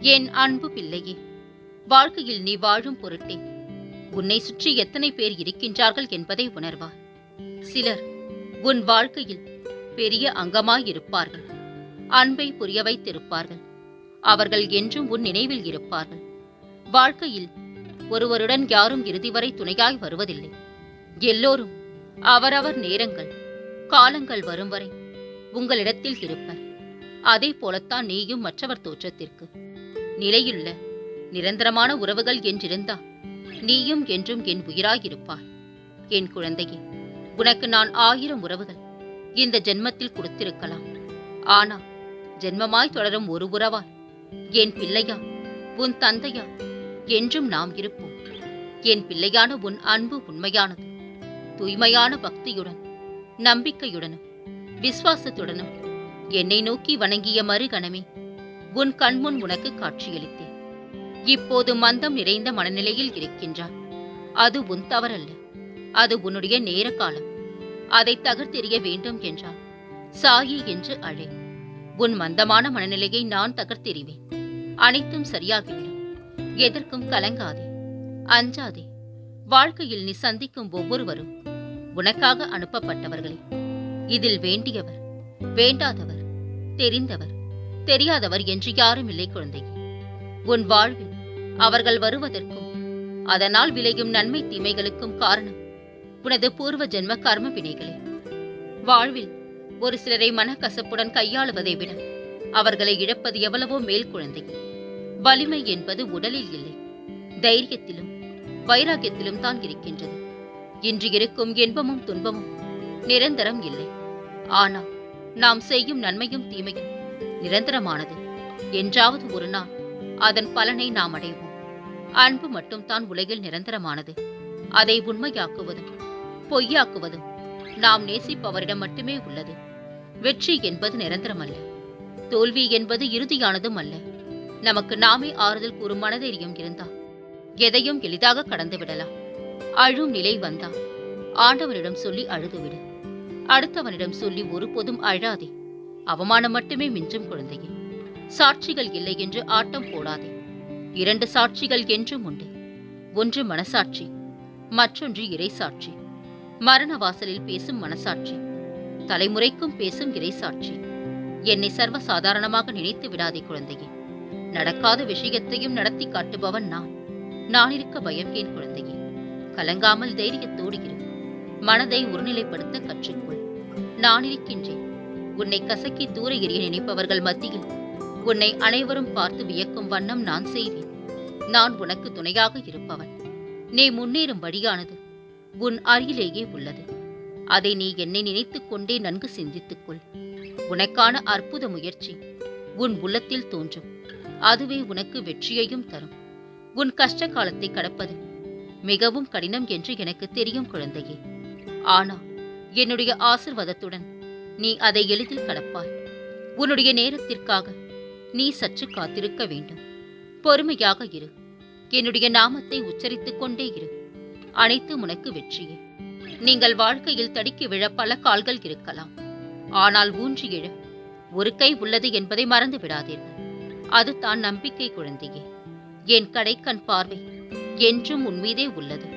என் அன்பு பிள்ளையே, வாழ்க்கையில் நீ வாழும் பொருட்டே உன்னை சுற்றி எத்தனை பேர் இருக்கின்றார்கள் என்பதை உணர்வாய். சிலர் உன் வாழ்க்கையில் பெரிய அங்கமாயிருப்பார்கள். அன்பை புரிய வைத்திருப்பார்கள். அவர்கள் என்றும் உன் நினைவில் இருப்பார்கள். வாழ்க்கையில் ஒருவருடன் யாரும் இறுதி வரை துணையாய் வருவதில்லை. எல்லோரும் அவரவர் நேரங்கள், காலங்கள் வரும் வரை உங்களிடத்தில் இருப்பர். அதே போலத்தான் நீயும் மற்றவர் தோற்றத்திற்கு. நிலையுள்ள நிரந்தரமான உறவுகள் என்றிருந்தா நீயும் என்றும் என் உயிராயிருப்பாய். என் குழந்தையே, உனக்கு நான் 1000 உறவுகள் இந்த ஜென்மத்தில் கொடுத்திருக்கலாம். ஆனா ஜென்மமாய் தொடரும் ஒரு உறவாய், என் பிள்ளையா, உன் தந்தையா என்றும் நாம் இருப்போம். என் பிள்ளையான உன் அன்பு உண்மையானது. தூய்மையான பக்தியுடன், நம்பிக்கையுடனும் விசுவாசத்துடனும் என்னை நோக்கி வணங்கிய மறுகணமே உன் கண்முன் உனக்கு காட்சியளித்தேன். இப்போது மந்தம் நிறைந்த மனநிலையில் இருக்கின்றாய். அது உன் தவறல்ல. அது உன்னுடைய நேர காலம். அதை தகர்த்தெறிய வேண்டும் என்றால் சாயி என்று அழை. உன் மந்தமான மனநிலையை நான் தகர்த்தெறிவேன். அனைத்தும் சரியாகிவிடும். எதற்கும் கலங்காதே, அஞ்சாதே. வாழ்க்கையில் நீ சந்திக்கும் ஒவ்வொருவரும் உனக்காக அனுப்பப்பட்டவர்களே. இதில் வேண்டியவர், வேண்டாதவர், தெரிந்தவர், தெரியாதவர் என்று யாரும் இல்லை குழந்தையே. உன் வாழ்வில் அவர்கள் வருவதற்கும் அதனால் விளையும் நன்மை தீமைகளுக்கும் காரணம் உனது பூர்வ ஜென்ம கர்ம வினைகளே. வாழ்வில் ஒரு சிலரை மனக்கசப்புடன் கையாளுவதை விட அவர்களை இழப்பது எவ்வளவோ மேல் குழந்தையே. வலிமை என்பது உடலில் இல்லை, தைரியத்திலும் வைராகியத்திலும் தான் இருக்கின்றது. இன்று இருக்கும் இன்பமும் துன்பமும் நிரந்தரம் இல்லை. ஆனால் நாம் செய்யும் நன்மையும் தீமையும் நிரந்தரமானது. என்றாவது ஒரு நாள் அதன் பலனை நாம் அடைவோம். அன்பு மட்டும்தான் உலகில் நிரந்தரமானது. அதை உண்மையாக்குவதும் பொய்யாக்குவதும் நாம் நேசிப்பவரிடம் மட்டுமே உள்ளது. வெற்றி என்பது நிரந்தரமல்ல. தோல்வி என்பது இறுதியானதும் அல்ல. நமக்கு நாமே ஆறுதல் கூறும் மனதைரியம் இருந்தால் எதையும் எளிதாக கடந்து விடலாம். அழும் நிலை வந்தால் ஆண்டவனிடம் சொல்லி அழுதுவிடு. அடுத்தவனிடம் சொல்லி ஒருபோதும் அழாதே. அவமானம் மட்டுமே மிஞ்சும் குழந்தையே. சாட்சிகள் இல்லை என்று ஆட்டம் போடாதே. 2 சாட்சிகள் என்றும் உண்டு. ஒன்று மனசாட்சி, மற்றொன்று இறைசாட்சி. மரண வாசலில் பேசும் மனசாட்சி, தலைமுறைக்கும் பேசும் இறைசாட்சி. என்னை சர்வசாதாரணமாக நினைத்து விடாதே குழந்தையே. நடக்காத விஷயத்தையும் நடத்தி காட்டுபவன் நான். நான் இருக்க பயம் ஏன் குழந்தையே? கலங்காமல் தைரியத்தோடு இரு. மனதை ஒருநிலைப்படுத்த கற்றுக்கொள். நான் இருக்கின்றேன். உன்னை கசக்கி தூர எறிய நினைப்பவர்கள் மத்தியில் உன்னை அனைவரும் பார்த்து வியக்கும் வண்ணம் நான் செய்வேன். நான் உனக்கு துணையாக இருப்பவன். நீ முன்னேறும் வழியானது உன் அருகிலேயே உள்ளது. அதை நீ என்னை நினைத்துக் கொண்டே நன்கு சிந்தித்துக்கொள். உனக்கான அற்புத முயற்சி உன் உள்ளத்தில் தோன்றும். அதுவே உனக்கு வெற்றியையும் தரும். உன் கஷ்ட காலத்தை கடப்பது மிகவும் கடினம் என்று எனக்கு தெரியும் குழந்தையே. ஆனால் என்னுடைய ஆசிர்வாதத்துடன் நீ அதை எளிதில் கடப்பாய். உன்னுடைய நேரத்திற்காக நீ சற்று காத்திருக்க வேண்டும். பொறுமையாக இரு. என்னுடைய நாமத்தை உச்சரித்துக் கொண்டே இரு. அனைத்தும் உனக்கு வெற்றியே. நீங்கள் வாழ்க்கையில் தடுக்கி விழ பல கால்கள் இருக்கலாம். ஆனால் ஊன்றி எழ ஒரு கை உள்ளது என்பதை மறந்து விடாதீர்கள். அதுதான் நம்பிக்கை குழந்தையே. என் கடைக்கண் பார்வை என்றும் உன்மீதே உள்ளது.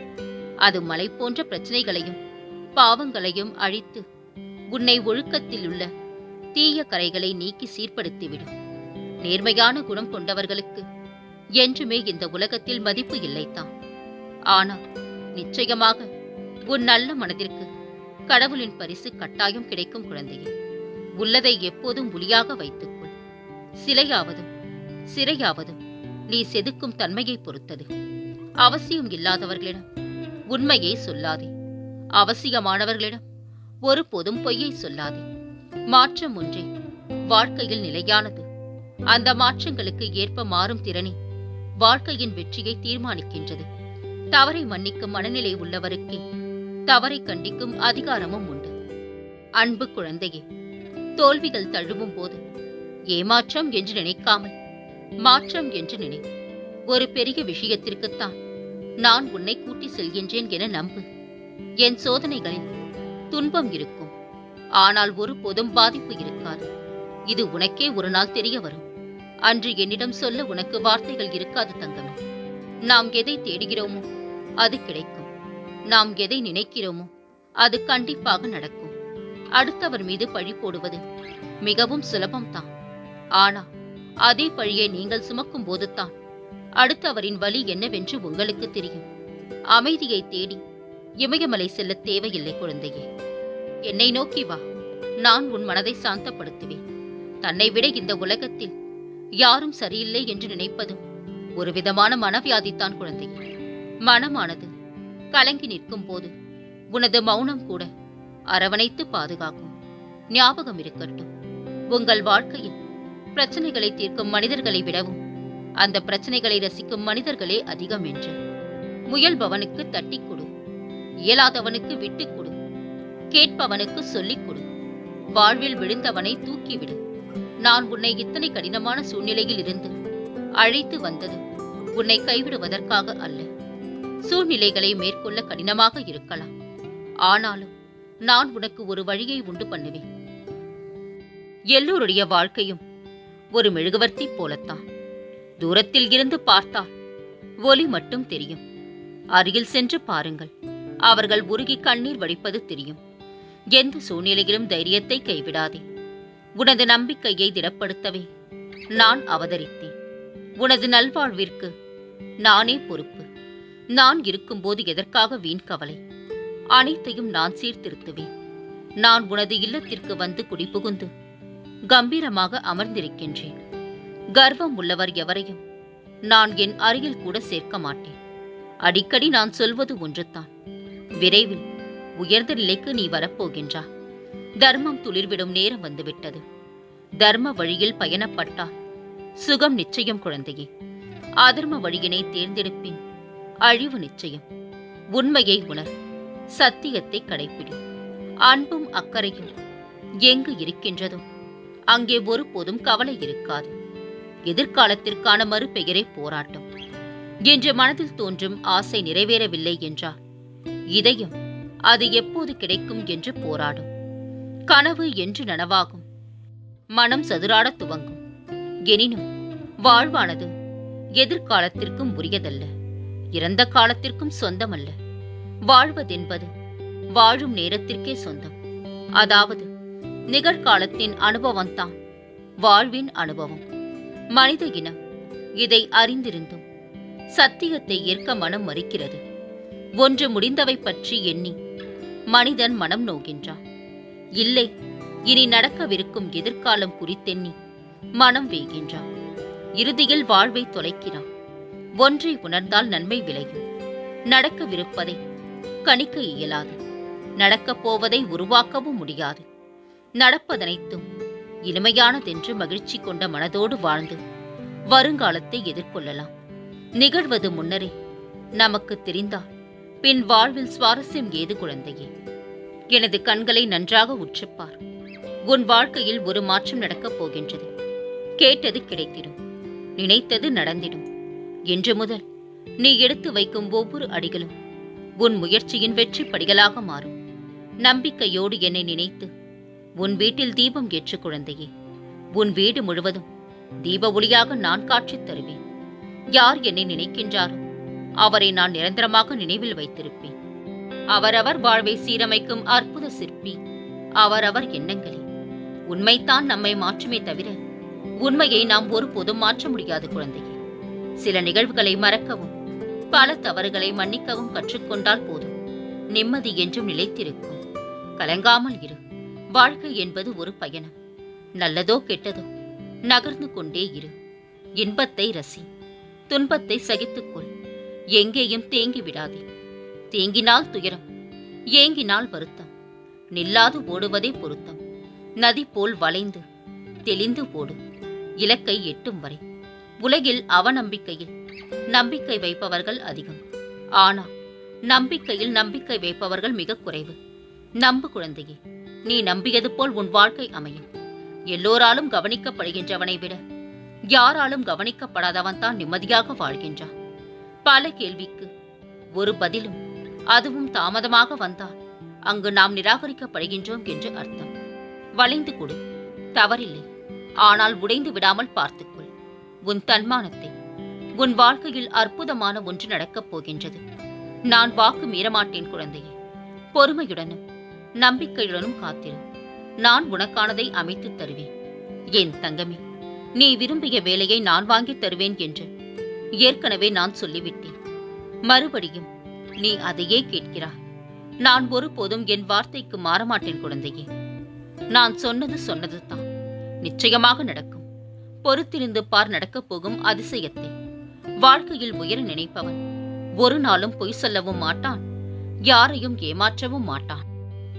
அது மலை போன்ற பிரச்சனைகளையும் பாவங்களையும் அழித்து உன்னை ஒழுக்கத்தில் உள்ள தீய கரைகளை நீக்கி சீர்படுத்திவிடும். நேர்மையான குணம் கொண்டவர்களுக்கு என்றுமே இந்த உலகத்தில் மதிப்பு இல்லைத்தான். ஆனால் நிச்சயமாக உன் நல்ல மனதிற்கு கடவுளின் பரிசு கட்டாயம் கிடைக்கும் குழந்தையே. உள்ளதை எப்போதும் ஒளியாக வைத்துக்கொள். சிலையாவதும் சிறையாவதும் நீ செதுக்கும் தன்மையை பொறுத்தது. அவசியம் இல்லாதவர்களிடம் உண்மையை சொல்லாதே. அவசியமானவர்களிடம் ஒருபோதும் பொய்யை சொல்லாதே. மாற்றம் ஒன்றே வாழ்க்கையில் நிலையானது. அந்த மாற்றங்களுக்கு ஏற்ப மாறும் திறனே வாழ்க்கையின் வெற்றியை தீர்மானிக்கின்றது. தவறை மன்னிக்கும் மனநிலை உள்ளவருக்கே தவறை கண்டிக்கும் அதிகாரமும் உண்டு. அன்பு குழந்தையே, தோல்விகள் தழுவும் போது ஏமாற்றம் என்று நினைக்காமல் மாற்றம் என்று நினை. ஒரு பெரிய விஷயத்திற்குத்தான் நான் உன்னை கூட்டி செல்கின்றேன் என நம்பு. என் சோதனைகளில் துன்பம் இருக்கும். ஆனால் ஒருபோதும் பாதிப்பு இருக்காது. இது உனக்கே ஒரு நாள் தெரிய வரும். அன்று என்னிடம் சொல்ல உனக்கு வார்த்தைகள் இருக்காது தங்கமே. நாம் எதை தேடுகிறோமோ அது கிடைக்கும். நாம் எதை நினைக்கிறோமோ அது கண்டிப்பாக நடக்கும். அடுத்தவர் மீது பழி போடுவது மிகவும் சுலபம்தான். ஆனா அதே பழியை நீங்கள் சுமக்கும் போதுதான் அடுத்தவரின் வலி என்னவென்று உங்களுக்கு தெரியும். அமைதியை தேடி இமயமலை செல்ல தேவையில்லை குழந்தையே. என்னை நோக்கி வா, நான் உன் மனதை சாந்தப்படுத்துவேன். தன்னை விட இந்த உலகத்தில் யாரும் சரியில்லை என்று நினைப்பதும் ஒரு விதமான மனவியாதித்தான் குழந்தையே. மனமானது கலங்கி நிற்கும் போது உனது மௌனம் கூட அரவணைத்து பாதுகாக்கும். ஞாபகம் இருக்கட்டும், உங்கள் வாழ்க்கையில் பிரச்சனைகளை தீர்க்கும் மனிதர்களை விடவும் அந்த பிரச்சனைகளை ரசிக்கும் மனிதர்களே அதிகம் என்று. முயல்பவனுக்கு தட்டி கொடு, இயலாதவனுக்கு விட்டுக் கொடு, கேட்பவனுக்கு சொல்லிக் கொடு. வாழ்வில் விழுந்தவனை தூக்கிவிடு. நான் உன்னை இத்தனை கடினமான சூழ்நிலையில் இருந்து அழைத்து வந்தது உன்னை கைவிடுவதற்காக அல்ல. சூழ்நிலைகளை மேற்கொள்ள கடினமாக இருக்கலாம், ஆனாலும் நான் உனக்கு ஒரு வழியை உண்டு பண்ணுவேன். எல்லோருடைய வாழ்க்கையும் ஒரு மெழுகுவர்த்தி போலத்தான். தூரத்தில் இருந்து பார்த்தால் ஒளி மட்டும் தெரியும். அருகில் சென்று பாருங்கள், அவர்கள் உருகி கண்ணீர் வடிப்பது தெரியும். எந்த சூழ்நிலையிலும் தைரியத்தை கைவிடாதே. உனது நம்பிக்கையை திடப்படுத்தவே நான் அவதரித்தேன். உனது நல்வாழ்விற்கு நானே பொறுப்பு. நான் இருக்கும்போது எதற்காக வீண் கவலை? அனைத்தையும் நான் சீர்திருத்துவேன். நான் உனது இல்லத்திற்கு வந்து குடிபுகுந்து கம்பீரமாக அமர்ந்திருக்கின்றேன். கர்வம் உள்ளவர் எவரையும் நான் என் அருகில் கூட சேர்க்க மாட்டேன். அடிக்கடி நான் சொல்வது ஒன்றுதான், விரைவில் உயர்ந்த நிலைக்கு நீ வரப்போகின்றா. தர்மம் துளிர்விடும் நேரம் வந்துவிட்டது. தர்ம வழியில் பயணப்பட்டால் சுகம் நிச்சயம் குழந்தையே. அதர்ம வழியினை தேர்ந்தெடுப்பின் அழிவு நிச்சயம். உண்மையை உணர், சத்தியத்தை கடைப்பிடி. அன்பும் அக்கறையும் எங்கு இருக்கின்றதோ அங்கே ஒருபோதும் கவலை இருக்காது. எதிர்காலத்திற்கான மறுபெயரே போராட்டம். என்று மனதில் தோன்றும் ஆசை நிறைவேறவில்லை என்றால் இதயம் அது எப்போது கிடைக்கும் என்று போராடும். கனவு என்று நனவாகும், மனம் சதுராட துவங்கும். எனினும் வாழ்வானது எதிர்காலத்திற்கும் உரியதல்ல, இறந்த காலத்திற்கும் சொந்தமல்ல. வாழ்வதென்பது வாழும் நேரத்திற்கே சொந்தம். அதாவது நிகழ்காலத்தின் அனுபவம்தான் வாழ்வின் அனுபவம். மனித இனம் இதை அறிந்திருந்தும் சத்தியத்தை ஏற்க மனம் மறுக்கிறது. ஒன்று முடிந்தவை பற்றி எண்ணி மனிதன் மனம் நோகின்றான். இல்லை, இனி நடக்கவிருக்கும் எதிர்காலம் குறித்தெண்ணி மனம் வேகின்றான். இறுதியில் வாழ்வை தொலைக்கிறான். ஒன்றை உணர்ந்தால் நன்மை விளையும். நடக்கவிருப்பதை கணிக்க இயலாது, நடக்கப் போவதை உருவாக்கவும் முடியாது. நடப்பதனைத்தும் இனிமையானதென்று மகிழ்ச்சி கொண்ட மனதோடு வாழ்ந்து வருங்காலத்தை எதிர்கொள்ளலாம். நிகழ்வது முன்னரே நமக்கு தெரிந்தால் பின் வாழ்வில் சுவாரஸ்யம் ஏது குழந்தையே? எனது கண்களை நன்றாக உற்றுப்பார். உன் வாழ்க்கையில் ஒரு மாற்றம் நடக்கப் போகின்றது. கேட்டது கிடைத்திடும், நினைத்தது நடந்திடும். இன்று முதல் நீ எடுத்து வைக்கும் ஒவ்வொரு அடிகளும் உன் முயற்சியின் வெற்றி படிகளாக மாறும். நம்பிக்கையோடு என்னை நினைத்து உன் வீட்டில் தீபம் ஏற்று குழந்தையே. உன் வீடு முழுவதும் தீப ஒளியாக நான் காட்சித் தருவேன். யார் என்னை நினைக்கின்றாரோ அவரை நான் நிரந்தரமாக நினைவில் வைத்திருப்பேன். அவரவர் வாழ்வை சீரமைக்கும் அற்புத சிற்பி அவரவர் எண்ணங்களே. உண்மைத்தான் நம்மை மாற்றுமே தவிர உண்மையை நாம் ஒருபோதும் மாற்ற முடியாது குழந்தையே. சில நிகழ்வுகளை மறக்கவும் பல தவறுகளை மன்னிக்கவும் கற்றுக்கொண்டால் போதும், நிம்மதி என்றும் நிலைத்திருக்கும். கலங்காமல் இரு. வாழ்க்கை என்பது ஒரு பயணம். நல்லதோ கெட்டதோ நகர்ந்து கொண்டே இரு. இன்பத்தை ரசி, துன்பத்தை சகித்துக்கொள். எங்கேயும் தேங்கி விடாதே. தேங்கினால் துயரம், ஏங்கினால் வருத்தம். நில்லாது ஓடுவதே பொருத்தம். நதி போல் வளைந்து தெளிந்து ஓடும், இலக்கை எட்டும் வரை. உலகில் அவநம்பிக்கையில் நம்பிக்கை வைப்பவர்கள் அதிகம். ஆனால் நம்பிக்கையில் நம்பிக்கை வைப்பவர்கள் மிக குறைவு. நம்பு குழந்தையே, நீ நம்பியது போல் உன் வாழ்க்கை அமையும். எல்லோராலும் கவனிக்கப்படுகின்றவனை விட யாராலும் கவனிக்கப்படாதவன் தான் நிம்மதியாக வாழ்கின்றான். பல கேள்விக்கு ஒரு பதிலும் அதுவும் தாமதமாக வந்தால் அங்கு நாம் நிராகரிக்கப்படுகின்றோம் என்று அர்த்தம். வளைந்து கொடு, தவறில்லை. ஆனால் உடைந்து விடாமல் பார்த்துக்கொள். உன் தன்மானத்தை. உன் வாழ்க்கையில் அற்புதமான ஒன்று நடக்கப் போகின்றது. நான் வாக்கு மீறமாட்டேன் குழந்தையே. பொறுமையுடனும் நம்பிக்கையுடனும் காத்திரு. நான் உனக்கானதை அமைத்துத் தருவேன். என் தங்கமே, நீ விரும்பிய வேலையை நான் வாங்கித் தருவேன் என்று ஏற்கனவே நான் சொல்லிவிட்டேன். மறுபடியும் நீ அதையே கேட்கிறாய். நான் ஒருபோதும் என் வார்த்தைக்கு மாறமாட்டேன் குழந்தையே. நான் சொன்னது தான். நிச்சயமாக நடக்கும். பொறுத்திருந்து பார் நடக்கப் போகும் அதிசயத்தை. வாழ்க்கையில் உயர நினைப்பவன் ஒரு நாளும் பொய் சொல்லவும் மாட்டான், யாரையும் ஏமாற்றவும் மாட்டான்.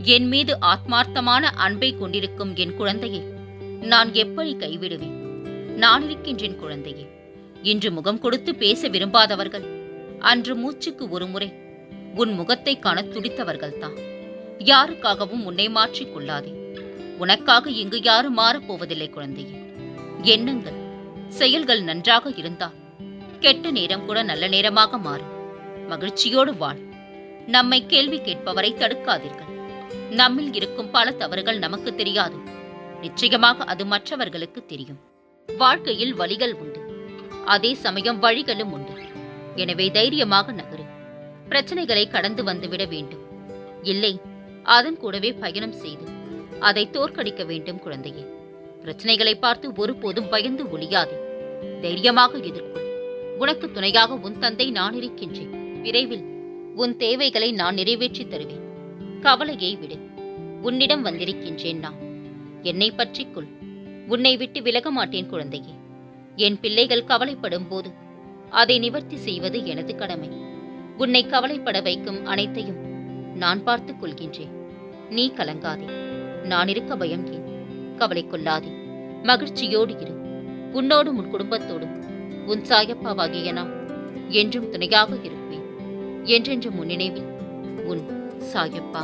என் மீது ஆத்மார்த்தமான அன்பை கொண்டிருக்கும் என் குழந்தையை நான் எப்படி கைவிடுவேன்? நான் இருக்கின்றேன் குழந்தையே. இன்று முகம் கொடுத்து பேச விரும்பாதவர்கள் அன்று மூச்சுக்கு ஒரு முறை உன் முகத்தை காண துடித்தவர்கள்தான். யாருக்காகவும் உன்னை மாற்றிக் கொள்ளாதே. உனக்காக இங்கு யாரும் மாறப்போவதில்லை குழந்தையே. எண்ணங்கள், செயல்கள் நன்றாக இருந்தால் கெட்ட நேரம் கூட நல்ல நேரமாக மாறும். மகிழ்ச்சியோடு வாழ். நம்மை கேள்வி கேட்பவரை தடுக்காதீர்கள். நம்மில் இருக்கும் பல தவறுகள் நமக்கு தெரியாது. நிச்சயமாக அது மற்றவர்களுக்கு தெரியும். வாழ்க்கையில் வழிகள் உண்டு, அதே சமயம் வழிகளும் உண்டு. எனவே தைரியமாக நகரு. பிரச்சனைகளை கடந்து வந்துவிட வேண்டும். இல்லை, அதன் கூடவே பயணம் செய்து அதை தோற்கடிக்க வேண்டும் குழந்தையே. பிரச்சனைகளை பார்த்து ஒருபோதும் பயந்து ஒளியாதே. தைரியமாக எதிர்கொள். உனக்கு துணையாக உன் தந்தை நான் இருக்கின்றேன். விரைவில் உன் தேவைகளை நான் நிறைவேற்றித் தருவேன். கவலையை விடு. உன்னிடம் வந்திருக்கின்றேன் நான். என்னை பற்றிக்கொள். உன்னை விட்டு விலக மாட்டேன் குழந்தையே. என் பிள்ளைகள் கவலைப்படும் போது அதை நிவர்த்தி செய்வது எனது கடமை. உன்னை கவலைப்பட வைக்கும் அனைத்தையும் நான் பார்த்துக் கொள்கின்றேன். நீ கலங்காதே. நான் இருக்க பயம் ஏன்? கவலை கொள்ளாதே. மகிழ்ச்சியோடு இரு. உன்னோடும் உன் குடும்பத்தோடும் உன் சாயப்பாவாகிய நான் என்றும் துணையாக இருப்பேன். என்றென்றும் உன் நினைவில் உன் சாயப்பா.